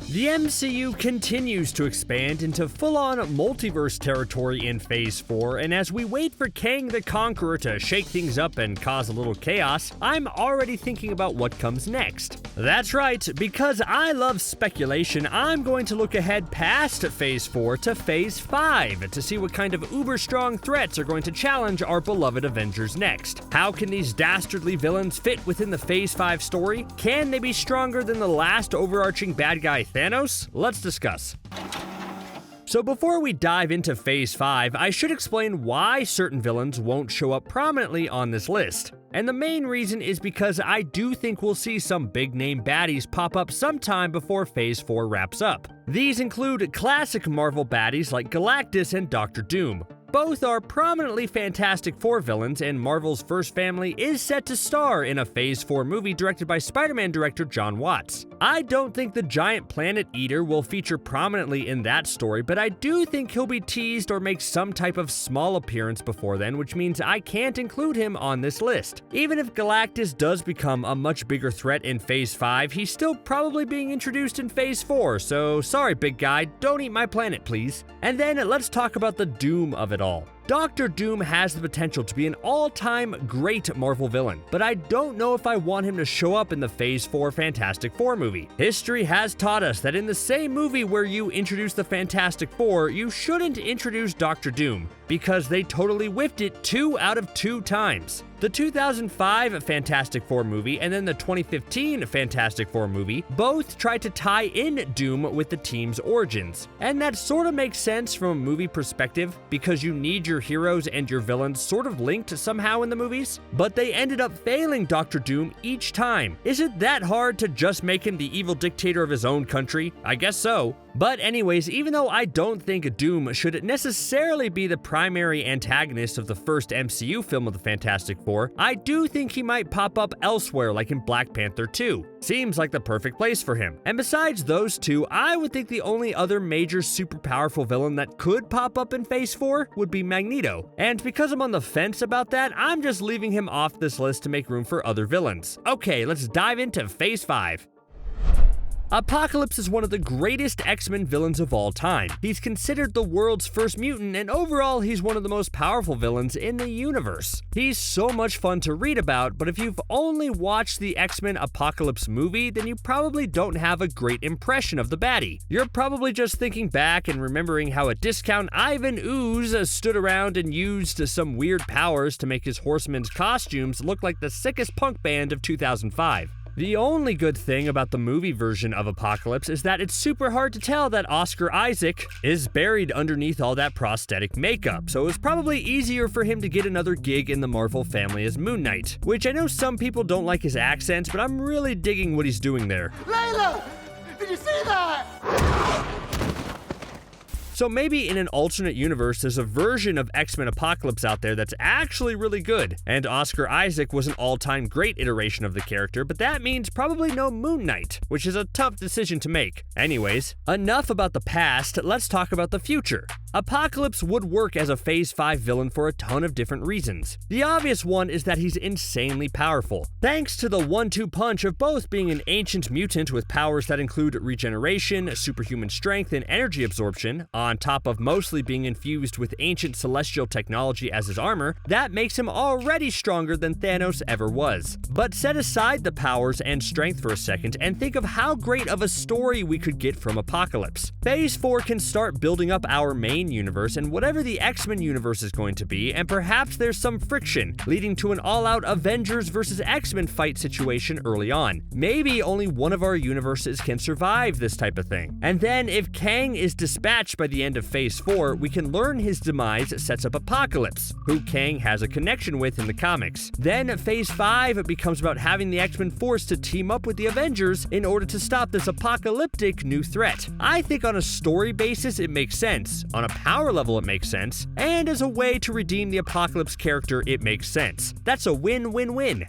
The MCU continues to expand into full-on multiverse territory in Phase 4, and as we wait for Kang the Conqueror to shake things up and cause a little chaos, I'm already thinking about what comes next. That's right, because I love speculation, I'm going to look ahead past Phase 4 to Phase 5 to see what kind of uber-strong threats are going to challenge our beloved Avengers next. How can these dastardly villains fit within the Phase 5 story? Can they be stronger than the last overarching bad guy Thanos? Let's discuss. So before we dive into Phase 5, I should explain why certain villains won't show up prominently on this list. And the main reason is because I do think we'll see some big-name baddies pop up sometime before Phase 4 wraps up. These include classic Marvel baddies like Galactus and Doctor Doom. Both are prominently Fantastic Four villains, and Marvel's first family is set to star in a Phase 4 movie directed by Spider-Man director Jon Watts. I don't think the Giant Planet Eater will feature prominently in that story, but I do think he'll be teased or make some type of small appearance before then, which means I can't include him on this list. Even if Galactus does become a much bigger threat in Phase 5, he's still probably being introduced in Phase 4, so sorry big guy, don't eat my planet please. And then let's talk about the Doom of it all. Doctor Doom has the potential to be an all-time great Marvel villain, but I don't know if I want him to show up in the Phase 4 Fantastic Four movie. History has taught us that in the same movie where you introduce the Fantastic Four, you shouldn't introduce Doctor Doom, because they totally whiffed it 2 out of 2 times. The 2005 Fantastic Four movie and then the 2015 Fantastic Four movie both tried to tie in Doom with the team's origins. And that sort of makes sense from a movie perspective because you need your heroes and your villains sort of linked somehow in the movies, but they ended up failing Doctor Doom each time. Is it that hard to just make him the evil dictator of his own country? I guess so. But anyways, even though I don't think Doom should necessarily be the primary antagonist of the first MCU film of the Fantastic Four, I do think he might pop up elsewhere like in Black Panther 2. Seems like the perfect place for him. And besides those two, I would think the only other major super powerful villain that could pop up in Phase 4 would be Magneto. And because I'm on the fence about that, I'm just leaving him off this list to make room for other villains. Okay, let's dive into Phase 5. Apocalypse is one of the greatest X-Men villains of all time. He's considered the world's first mutant, and overall, he's one of the most powerful villains in the universe. He's so much fun to read about, but if you've only watched the X-Men Apocalypse movie, then you probably don't have a great impression of the baddie. You're probably just thinking back and remembering how a discount Ivan Ooze stood around and used some weird powers to make his horsemen's costumes look like the sickest punk band of 2005. The only good thing about the movie version of Apocalypse is that it's super hard to tell that Oscar Isaac is buried underneath all that prosthetic makeup, so it's probably easier for him to get another gig in the Marvel family as Moon Knight, which I know some people don't like his accent, but I'm really digging what he's doing there. Layla! Did you see that? So maybe in an alternate universe, there's a version of X-Men Apocalypse out there that's actually really good, and Oscar Isaac was an all-time great iteration of the character, but that means probably no Moon Knight, which is a tough decision to make. Anyways, enough about the past, let's talk about the future. Apocalypse would work as a Phase 5 villain for a ton of different reasons. The obvious one is that he's insanely powerful. Thanks to the 1-2 punch of both being an ancient mutant with powers that include regeneration, superhuman strength, and energy absorption, on top of mostly being infused with ancient celestial technology as his armor, that makes him already stronger than Thanos ever was. But set aside the powers and strength for a second and think of how great of a story we could get from Apocalypse. Phase 4 can start building up our main universe and whatever the X-Men universe is going to be, and perhaps there's some friction, leading to an all-out Avengers versus X-Men fight situation early on. Maybe only one of our universes can survive this type of thing. And then if Kang is dispatched by the end of Phase 4, we can learn his demise sets up Apocalypse, who Kang has a connection with in the comics. Then Phase 5 becomes about having the X-Men forced to team up with the Avengers in order to stop this apocalyptic new threat. I think on a story basis it makes sense, on a power level it makes sense, and as a way to redeem the Apocalypse character it makes sense. That's a win-win-win.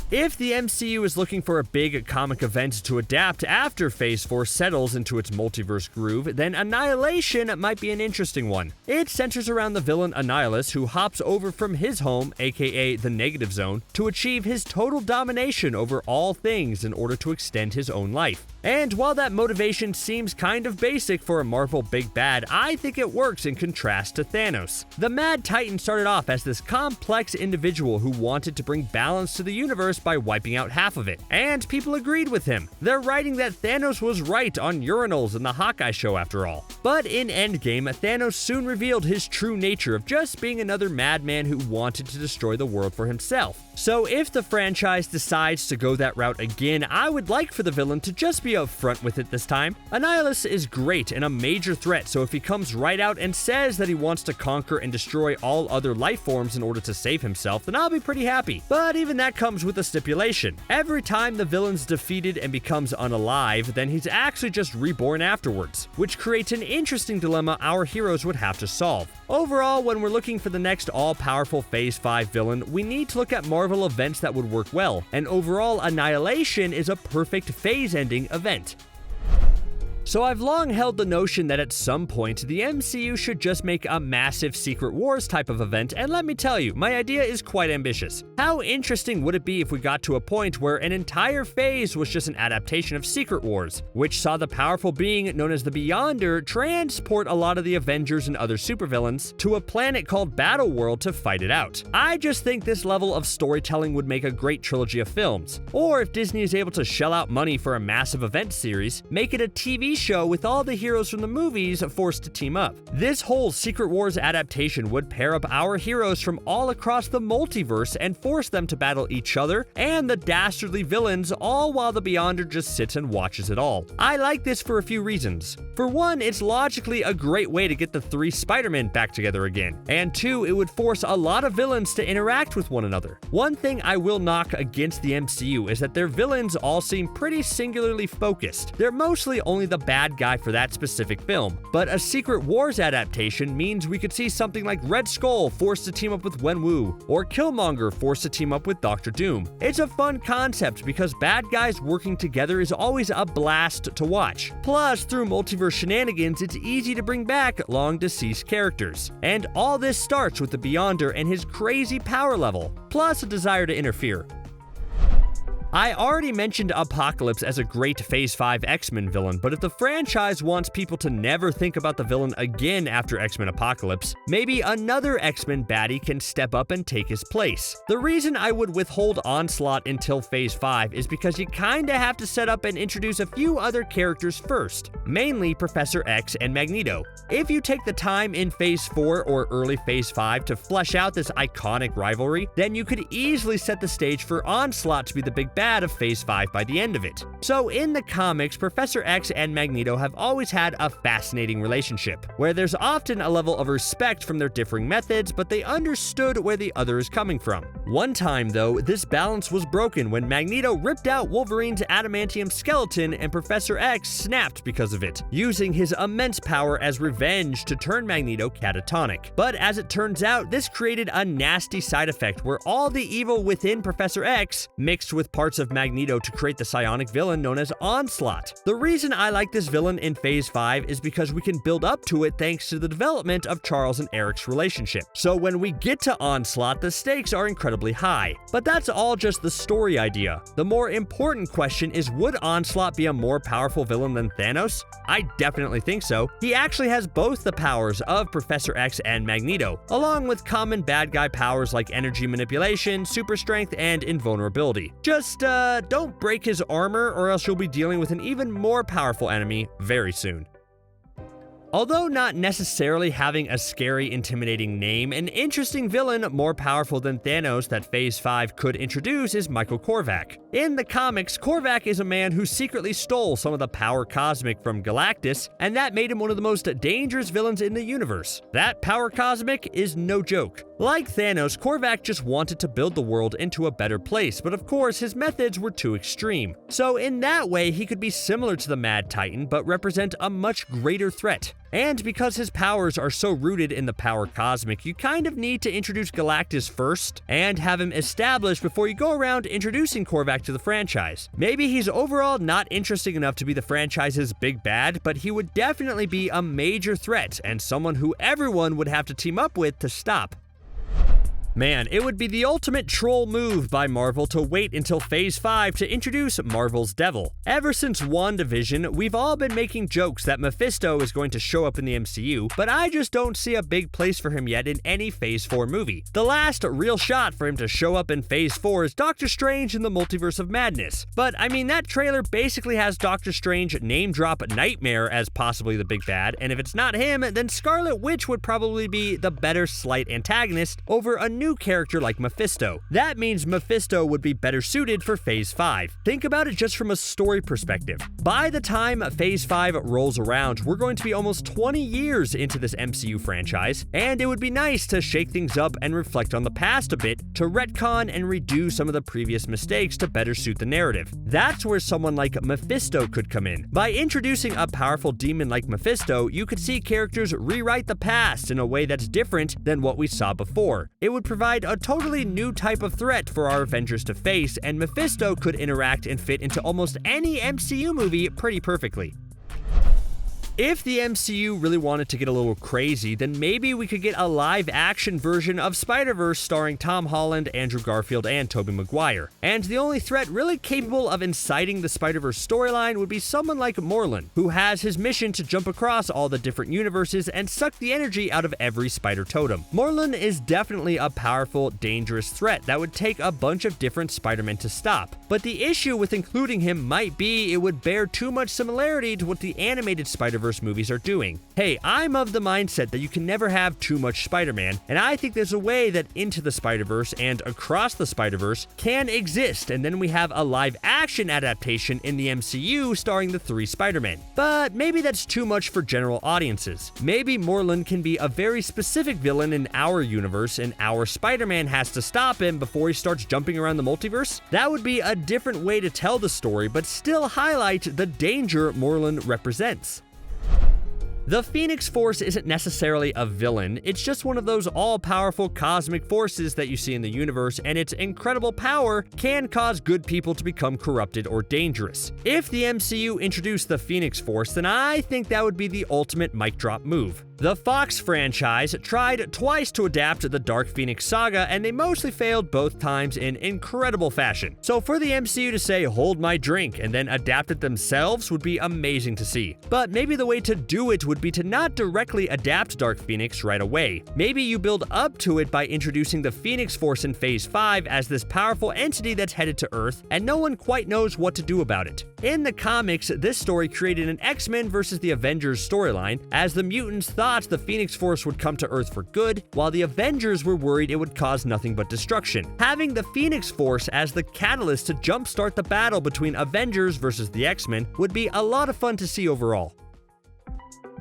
If the MCU is looking for a big comic event to adapt after Phase 4 settles into its multiverse groove, then Annihilation might be an interesting one. It centers around the villain Annihilus, who hops over from his home, aka the Negative Zone, to achieve his total domination over all things in order to extend his own life. And while that motivation seems kind of basic for a Marvel big bad, I think it works in contrast to Thanos. The Mad Titan started off as this complex individual who wanted to bring balance to the universe by wiping out half of it, and people agreed with him. They're writing that Thanos was right on urinals in the Hawkeye show after all. But in Endgame, Thanos soon revealed his true nature of just being another madman who wanted to destroy the world for himself. So if the franchise decides to go that route again, I would like for the villain to just be upfront with it this time. Annihilus is great and a major threat, so if he comes right out and says that he wants to conquer and destroy all other life forms in order to save himself, then I'll be pretty happy. But even that comes with a stipulation. Every time the villain's defeated and becomes unalive, then he's actually just reborn afterwards, which creates an interesting dilemma our heroes would have to solve. Overall, when we're looking for the next all-powerful Phase 5 villain, we need to look at Marvel events that would work well, and overall, Annihilation is a perfect phase-ending event. So I've long held the notion that at some point, the MCU should just make a massive Secret Wars type of event, and let me tell you, my idea is quite ambitious. How interesting would it be if we got to a point where an entire phase was just an adaptation of Secret Wars, which saw the powerful being known as the Beyonder transport a lot of the Avengers and other supervillains to a planet called Battleworld to fight it out? I just think this level of storytelling would make a great trilogy of films. Or if Disney is able to shell out money for a massive event series, make it a TV show with all the heroes from the movies forced to team up. This whole Secret Wars adaptation would pair up our heroes from all across the multiverse and force them to battle each other and the dastardly villains, all while the Beyonder just sits and watches it all. I like this for a few reasons. For one, it's logically a great way to get the 3 Spider-Men back together again. And 2, it would force a lot of villains to interact with one another. One thing I will knock against the MCU is that their villains all seem pretty singularly focused. They're mostly only the bad guy for that specific film, but a Secret Wars adaptation means we could see something like Red Skull forced to team up with Wenwu, or Killmonger forced to team up with Doctor Doom. It's a fun concept because bad guys working together is always a blast to watch. Plus, through multiverse shenanigans, it's easy to bring back long-deceased characters. And all this starts with the Beyonder and his crazy power level, plus a desire to interfere. I already mentioned Apocalypse as a great Phase 5 X-Men villain, but if the franchise wants people to never think about the villain again after X-Men Apocalypse, maybe another X-Men baddie can step up and take his place. The reason I would withhold Onslaught until Phase 5 is because you kinda have to set up and introduce a few other characters first, mainly Professor X and Magneto. If you take the time in Phase 4 or early Phase 5 to flesh out this iconic rivalry, then you could easily set the stage for Onslaught to be the big bad of Phase 5 by the end of it. So in the comics, Professor X and Magneto have always had a fascinating relationship, where there's often a level of respect from their differing methods, but they understood where the other is coming from. One time though, this balance was broken when Magneto ripped out Wolverine's adamantium skeleton and Professor X snapped because of it, using his immense power as revenge to turn Magneto catatonic. But as it turns out, this created a nasty side effect where all the evil within Professor X mixed with parts of Magneto to create the psionic villain known as Onslaught. The reason I like this villain in Phase 5 is because we can build up to it thanks to the development of Charles and Eric's relationship. So when we get to Onslaught, the stakes are incredibly high. But that's all just the story idea. The more important question is, would Onslaught be a more powerful villain than Thanos? I definitely think so. He actually has both the powers of Professor X and Magneto, along with common bad guy powers like energy manipulation, super strength, and invulnerability. Just don't break his armor or else you'll be dealing with an even more powerful enemy very soon. Although not necessarily having a scary, intimidating name, an interesting villain more powerful than Thanos that Phase 5 could introduce is Michael Korvac. In the comics, Korvac is a man who secretly stole some of the power cosmic from Galactus, and that made him one of the most dangerous villains in the universe. That power cosmic is no joke. Like Thanos, Korvac just wanted to build the world into a better place, but of course his methods were too extreme. So in that way, he could be similar to the Mad Titan, but represent a much greater threat. And because his powers are so rooted in the power cosmic, you kind of need to introduce Galactus first, and have him established before you go around introducing Korvac to the franchise. Maybe he's overall not interesting enough to be the franchise's big bad, but he would definitely be a major threat, and someone who everyone would have to team up with to stop. Man, it would be the ultimate troll move by Marvel to wait until Phase 5 to introduce Marvel's Devil. Ever since WandaVision, we've all been making jokes that Mephisto is going to show up in the MCU, but I just don't see a big place for him yet in any Phase 4 movie. The last real shot for him to show up in Phase 4 is Doctor Strange in the Multiverse of Madness. But I mean, that trailer basically has Doctor Strange name drop Nightmare as possibly the big bad, and if it's not him, then Scarlet Witch would probably be the better slight antagonist over a new character like Mephisto. That means Mephisto would be better suited for Phase 5. Think about it just from a story perspective. By the time Phase 5 rolls around, we're going to be almost 20 years into this MCU franchise, and it would be nice to shake things up and reflect on the past a bit to retcon and redo some of the previous mistakes to better suit the narrative. That's where someone like Mephisto could come in. By introducing a powerful demon like Mephisto, you could see characters rewrite the past in a way that's different than what we saw before. It would provide a totally new type of threat for our Avengers to face, and Mephisto could interact and fit into almost any MCU movie pretty perfectly. If the MCU really wanted to get a little crazy, then maybe we could get a live-action version of Spider-Verse starring Tom Holland, Andrew Garfield, and Tobey Maguire. And the only threat really capable of inciting the Spider-Verse storyline would be someone like Morlun, who has his mission to jump across all the different universes and suck the energy out of every spider totem. Morlun is definitely a powerful, dangerous threat that would take a bunch of different Spider-Men to stop. But the issue with including him might be it would bear too much similarity to what the animated Spider-Verse movies are doing. Hey, I'm of the mindset that you can never have too much Spider-Man, and I think there's a way that Into the Spider-Verse and Across the Spider-Verse can exist, and then we have a live-action adaptation in the MCU starring the 3 Spider-Men. But maybe that's too much for general audiences. Maybe Morlun can be a very specific villain in our universe, and our Spider-Man has to stop him before he starts jumping around the multiverse. That would be a different way to tell the story, but still highlight the danger Morlun represents. The Phoenix Force isn't necessarily a villain, it's just one of those all-powerful cosmic forces that you see in the universe, and its incredible power can cause good people to become corrupted or dangerous. If the MCU introduced the Phoenix Force, then I think that would be the ultimate mic drop move. The Fox franchise tried twice to adapt the Dark Phoenix saga, and they mostly failed both times in incredible fashion. So for the MCU to say, hold my drink, and then adapt it themselves would be amazing to see. But maybe the way to do it would be to not directly adapt Dark Phoenix right away. Maybe you build up to it by introducing the Phoenix Force in Phase 5 as this powerful entity that's headed to Earth, and no one quite knows what to do about it. In the comics, this story created an X-Men versus the Avengers storyline, as the mutants thought the Phoenix Force would come to Earth for good, while the Avengers were worried it would cause nothing but destruction. Having the Phoenix Force as the catalyst to jumpstart the battle between Avengers versus the X-Men would be a lot of fun to see overall.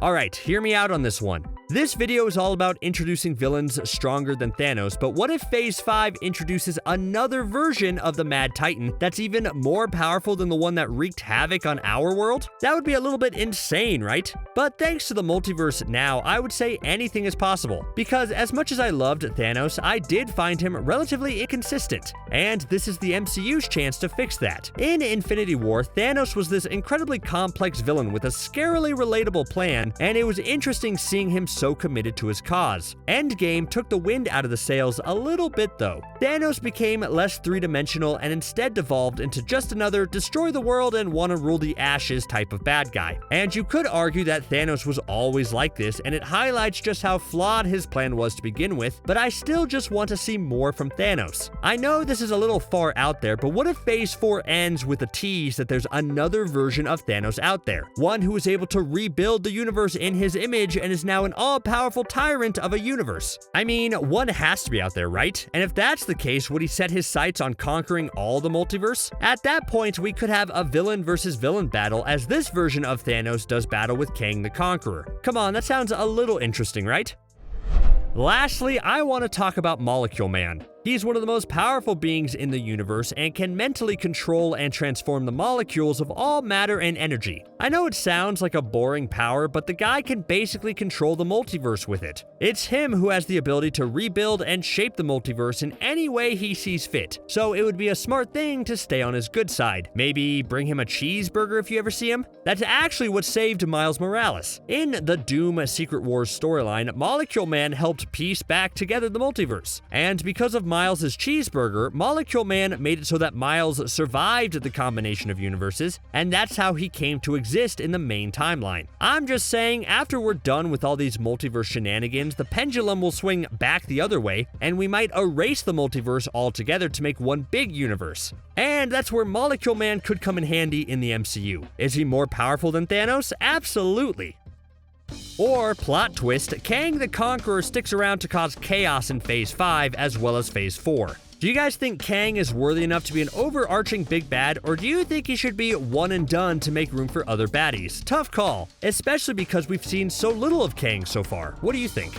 Alright, hear me out on this one. This video is all about introducing villains stronger than Thanos, but what if Phase 5 introduces another version of the Mad Titan that's even more powerful than the one that wreaked havoc on our world? That would be a little bit insane, right? But thanks to the multiverse now, I would say anything is possible. Because as much as I loved Thanos, I did find him relatively inconsistent. And this is the MCU's chance to fix that. In Infinity War, Thanos was this incredibly complex villain with a scarily relatable plan, and it was interesting seeing him so committed to his cause. Endgame took the wind out of the sails a little bit though. Thanos became less three-dimensional and instead devolved into just another destroy the world and wanna rule the ashes type of bad guy. And you could argue that Thanos was always like this, and it highlights just how flawed his plan was to begin with, but I still just want to see more from Thanos. I know this is a little far out there, but what if Phase 4 ends with a tease that there's another version of Thanos out there? One who is able to rebuild the universe in his image and is now an all-powerful tyrant of a universe. I mean, one has to be out there, right? And if that's the case, would he set his sights on conquering all the multiverse? At that point, we could have a villain versus villain battle, as this version of Thanos does battle with Kang the Conqueror. Come on, that sounds a little interesting, right? Lastly, I want to talk about Molecule Man. He's one of the most powerful beings in the universe and can mentally control and transform the molecules of all matter and energy. I know it sounds like a boring power, but the guy can basically control the multiverse with it. It's him who has the ability to rebuild and shape the multiverse in any way he sees fit, so it would be a smart thing to stay on his good side. Maybe bring him a cheeseburger if you ever see him? That's actually what saved Miles Morales. In the Doom Secret Wars storyline, Molecule Man helped piece back together the multiverse, and because of Miles' cheeseburger, Molecule Man made it so that Miles survived the combination of universes, and that's how he came to exist in the main timeline. I'm just saying, after we're done with all these multiverse shenanigans, the pendulum will swing back the other way, and we might erase the multiverse altogether to make one big universe. And that's where Molecule Man could come in handy in the MCU. Is he more powerful than Thanos? Absolutely. Or, plot twist, Kang the Conqueror sticks around to cause chaos in Phase 5 as well as Phase 4. Do you guys think Kang is worthy enough to be an overarching big bad, or do you think he should be one and done to make room for other baddies? Tough call, especially because we've seen so little of Kang so far. What do you think?